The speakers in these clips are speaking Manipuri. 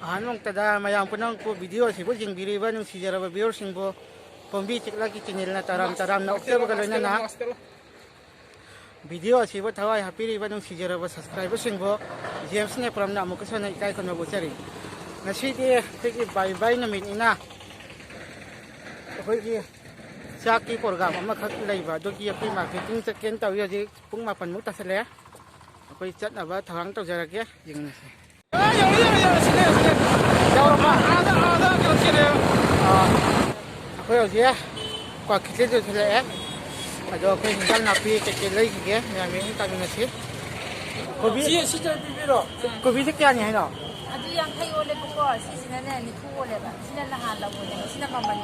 अहनमक्तदा मयाम पुनंग वीडियो सिबु जिंगिरिबा नुसिजरबा व्यूअर्स सिंबो पोंबी चिकला की चैनल ना ताराम ताराम ना उक्तबा लोइना वीडियो सिबु थवाई हापिरिबा नुसिजरबा सब्सक्राइबर सिंबो जेम्स ने प्रमना अमुकसना इकाई खनो बुचरी नसीदी फेकी बाय बाय नमिना अखोगी चाकी प्रोग्राम अमा खक लैबा दोगी अखोई मार्केटिंग चकेन तवि हजि पुंग मापन मुक तसले अखोई चतनबा थवांग तौजरगे जिंगनसे अखोई हजि क्वा खिचले दुसले अदो अखोई हिंजाल नापी चके लैगिगे यामी तामिनसे कोबी सिजर बिबिरो कोबी से क्या नि हैनो अदु यांखै ओले बुको सिसिनाने निखु ओलेबा सिना नहान लबोले सिना ममन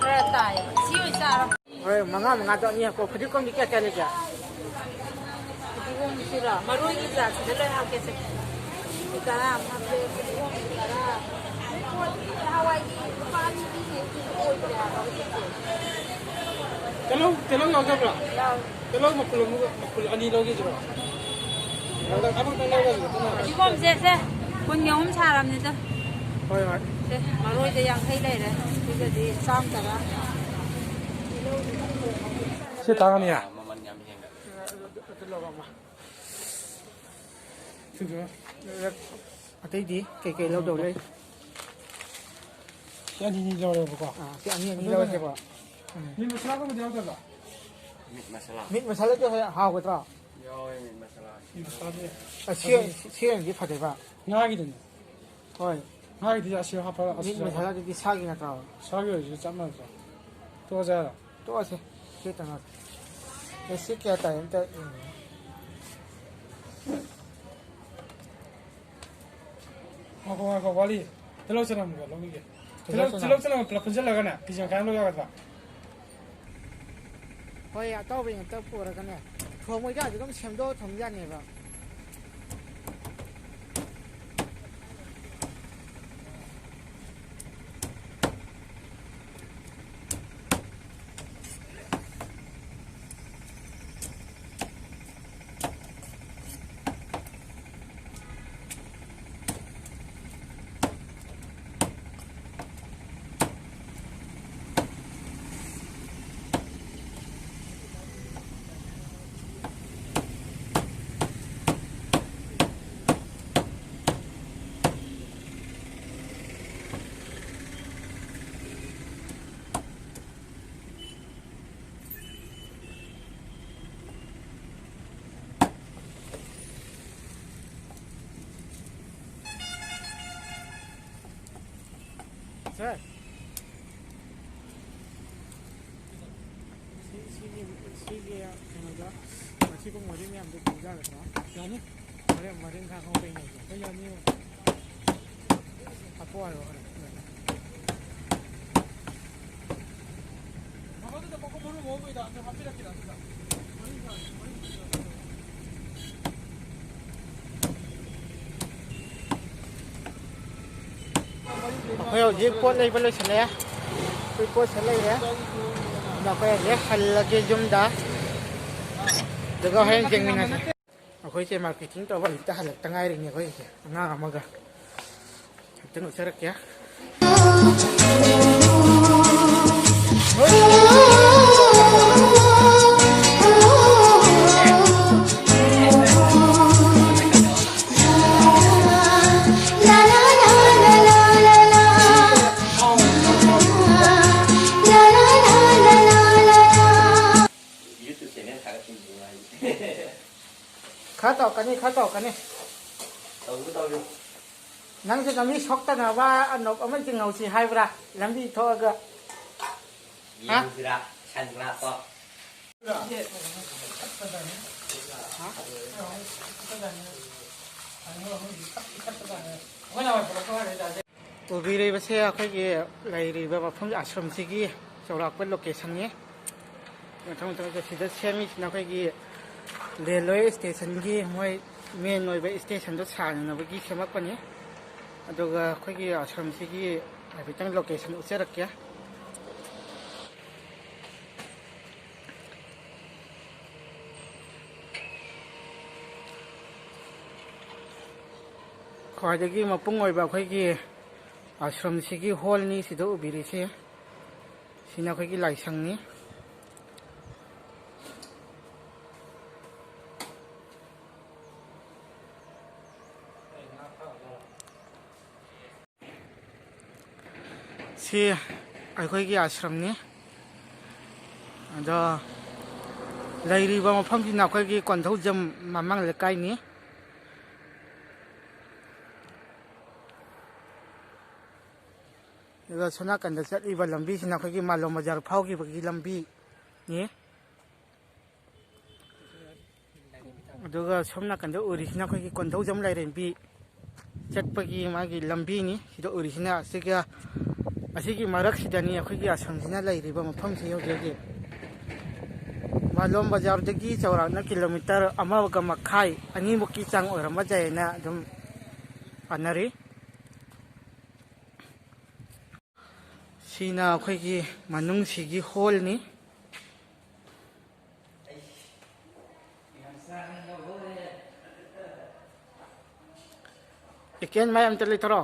खरा ताय सि ओइ सारो ओए मंगा मंगा तो नि को खदि कोम क्या क्या ले क्या दिगोम सिरा मरोई की जा सिले हाके से इतारा हमने दिगोम सिरा हवाई की पानी की ओइ बया telong yang apa? Telong makul ani lagi juga. Kalau kamu telong lagi, दिगोम से kun nyom saram ni to ओए ओए de maroi de yankhai le re diga di sam tara si tangan ya. अतै दी के लो दो ले Yang ini jauh buka. के अनि लो से बा Ini masalah kamu jauh tak? मिट मसाला जो है हाव गत्रा Ini masalah ni. सिएं जी फटे बा Ngaji tu. ओए Ngaji dia asyik apa मिट asyik. मसाला जो सागी ना था Sagi aja zaman tu. Tu aja. तो ऐसे के तना ऐसे क्या था इनका Aku wali. Telong senang muka longi ke. Telong senang pelapun jalan kan ya. Kisah kan lo ya kan. ओए या तो बिंग तो पूरा करने थोमो जा जो कम छमदो थम जाने बा sir 시기야 그러니까 지금 머리면 안 되고 자겠다 아니 머리 가고 있는 거 그냥 니 갖고 와요 Apa tu pokok baru mau dah. Hampir dah kira. अखोई हजि पोट लेबा लोइसले कोई पोट सलै है नखोई हजि हल्लगे जुमदा जगह है जेंगमिना से अखोई से मार्केटिंग तो बा हिता हलक तंगाई रिंग अखोई से अंगा अमगा हतन उचरक क्या खातो कने नंग से लंबी सोक्तना वा अनोक अमन जिंग ngausi हाइब्रा लंबी थोगा हां बिरा छनरा तो उबिरैबसे अखोगी लैरिबा मफम आश्रमसिगी चौराकपा लोकेशन नि मथम मथम सिदा सेमी नखोगी रेलवे स्टेशन की मोय मेन ओइबा स्टेशन दो साननबगी सेमकपनि अदुगा अखोगी आश्रमसिगी हाइबितंग लोकेशन उचरक्या ख्वाइदगी मपुंग ओइबा अखोइगी आश्रम सिगी हॉल नि सिदो उबिरिसे सिना अखोइगी लाइसंगनि सी अखोइगी आश्रम नि अदो लैरिबा मफमसिना अखोइगी कोन्थौजम ममंग लेकाइनि सोना कंद चलीब लंबी अखोई मालो बजार फाउगी लंबी सोमना कंद उरीना अखोई कोंधौजम लाइरेंबी चटपगी मागी लंबी उरीना मरक्सिदनी अखोई आश्रमसिना लैरिब मफमसे हौजेगी मालोम बजारदगी चौराना किलोमीटर अमगा मखाई अनीमुकी चांग ओइरम जायना अदुम अनरी सीना अखोई मनुंग सिगी हॉल नि इकेन माय अमत लेथरो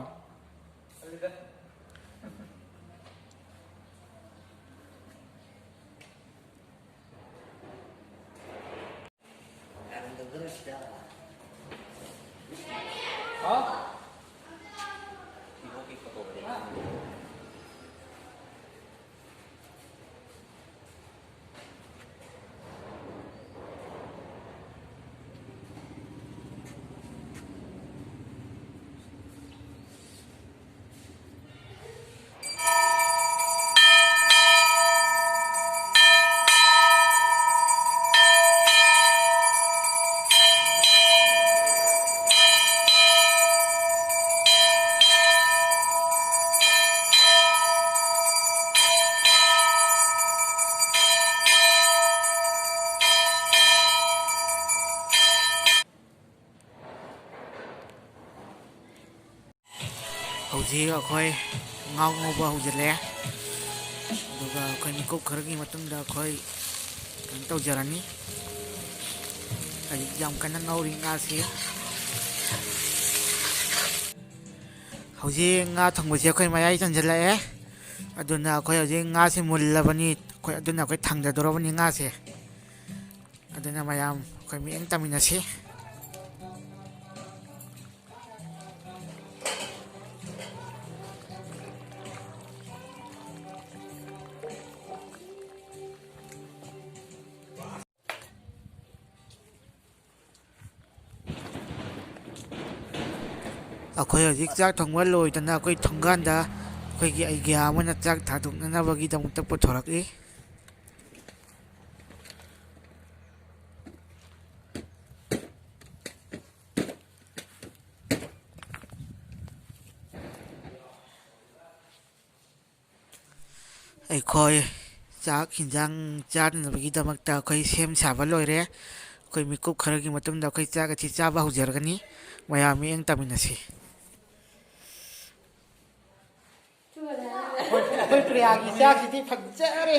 हौजी अखोई गाव ngौबा हौजले दुगा अखोई मिकुप खरगी मतुंगदा अखोई कन तौजरानी अजि याम कन ngौरी ngaसे हौजी nga थंगबसे अखोई मयाई चंजलाए अदुना अखोई हौजी ngaसे मुल्लबनी अखोई अदुना अखोई थंगददोरबनी ngaसे अदुना मयाम अखोई मिएंग तमिनसे अखोई हजिक चाक थोंगवा लोइदना अखोई थोंगानदा अखोईगी आइडिया अमना चाक थादोकननाबगीदमक्ता पुथोरक्ई अखोई चाक हिंजांग चानबगीदमक्ता अखोई सेम साबा लोइरे अखोई मिकुप खरगी मतुंगदा अखोई चाक अथि चाबा हौजरगनी मयाम मिएंग तमिनसे कोई प्रियागी चाक सिटी फजरे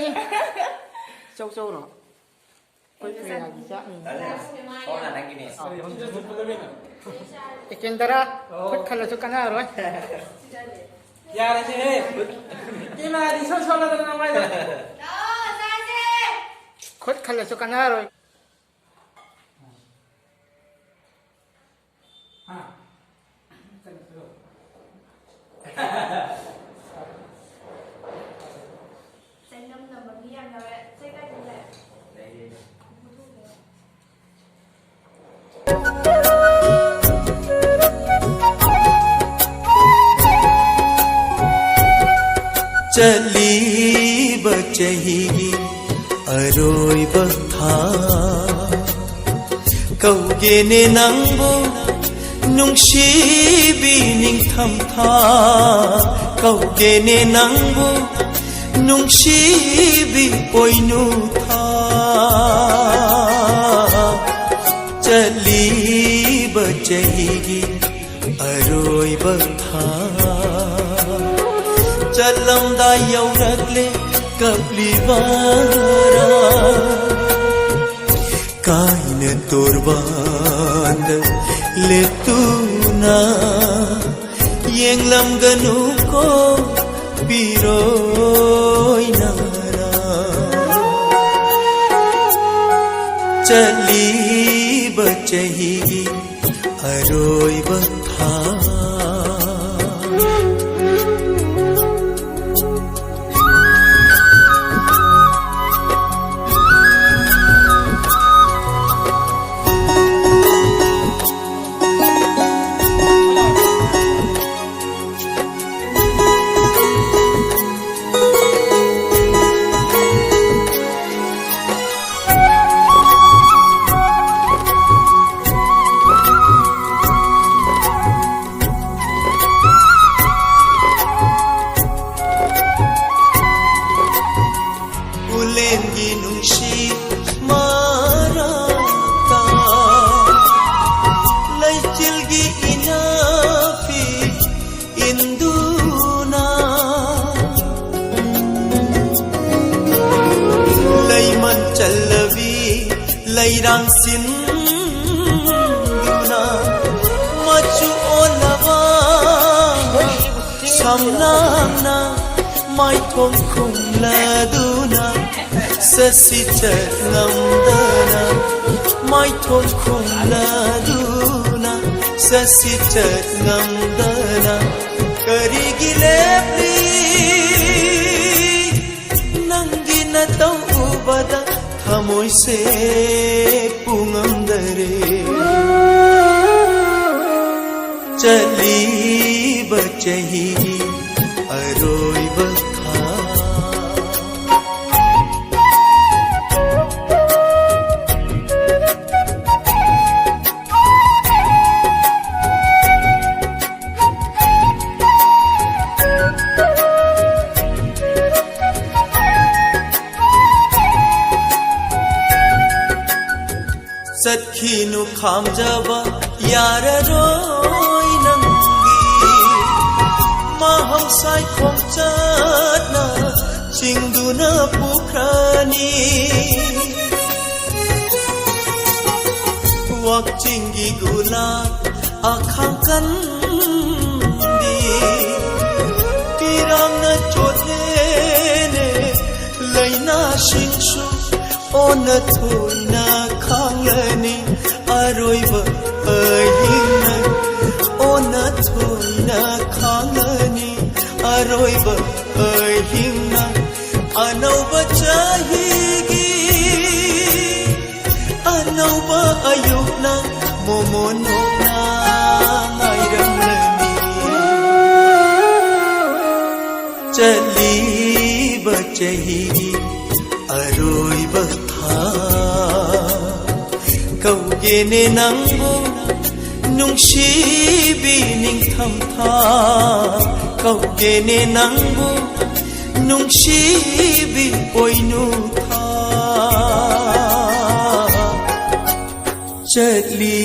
चौ चौ रो कोई प्रियागी चाक सोना नंगिनी इकेंदरा खुद खलसु कना रोय यार से किमा दिसो सोला दना माय खुद खलसु कना रोय हां चली बचही अरोई बथा कौगेने नंगबो नुंगशीबी निंगथमथा कौगेने नंगबो नुंगशीबी ओइनुथा चली बचही अरोई बथा चलमदा यौरगले कपलीवारा काइन तोरबांद ले तू ना yenglamganu ko piroi nara chali bachahi aroi batha ulengi nungshi marata laichilgi inafi induna laiman challavi lairang sinduna machu olawa samnana mai thong khum laduna sasi chat namdana mai thong khum laduna sasi chat namdana karigi lepli nangi na tau ubada thamoi se pungam dare chali bachahi aroi batha satkhinu khamjaba yararoi nangi maham sai khomchatna chingduna pukhrani wak chingi gula akhang kandi tirangna chotne laina shingshu ona thuna khanglani aroiba ahina ona thuna khanglani aroiba ahina anauba chahigi anauba ayukna momonona ngairamlani chali bachahigi aroi batha kaugene nangbu nungsibi ningtham tha kaugene nangbu nungsibi poinu tha chali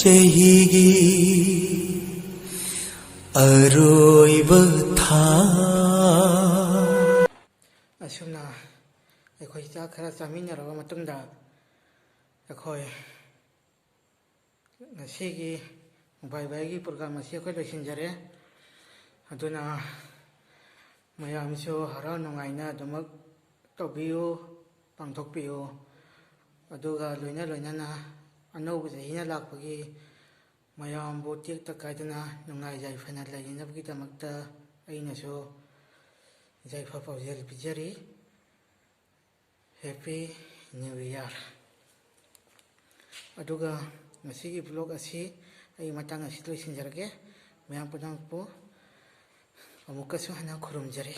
chahigi aroi batha asumna akhoi cha khara chaminaraba matungda akhoi ngasigi bai program asi akhoi loisinjare aduna mayamsu hara nungaina dumak tobiu pangthokpiu aduga loina anauba jahina lakpagi mayambu tikta kaidana nungai jai fana lainabgi damakta ainasu jaifa paujal bijari Happy New Year aduga ngasigi vlog asi ai matang asi loisinjarage mayam pudangpo amukasu hana khurumjare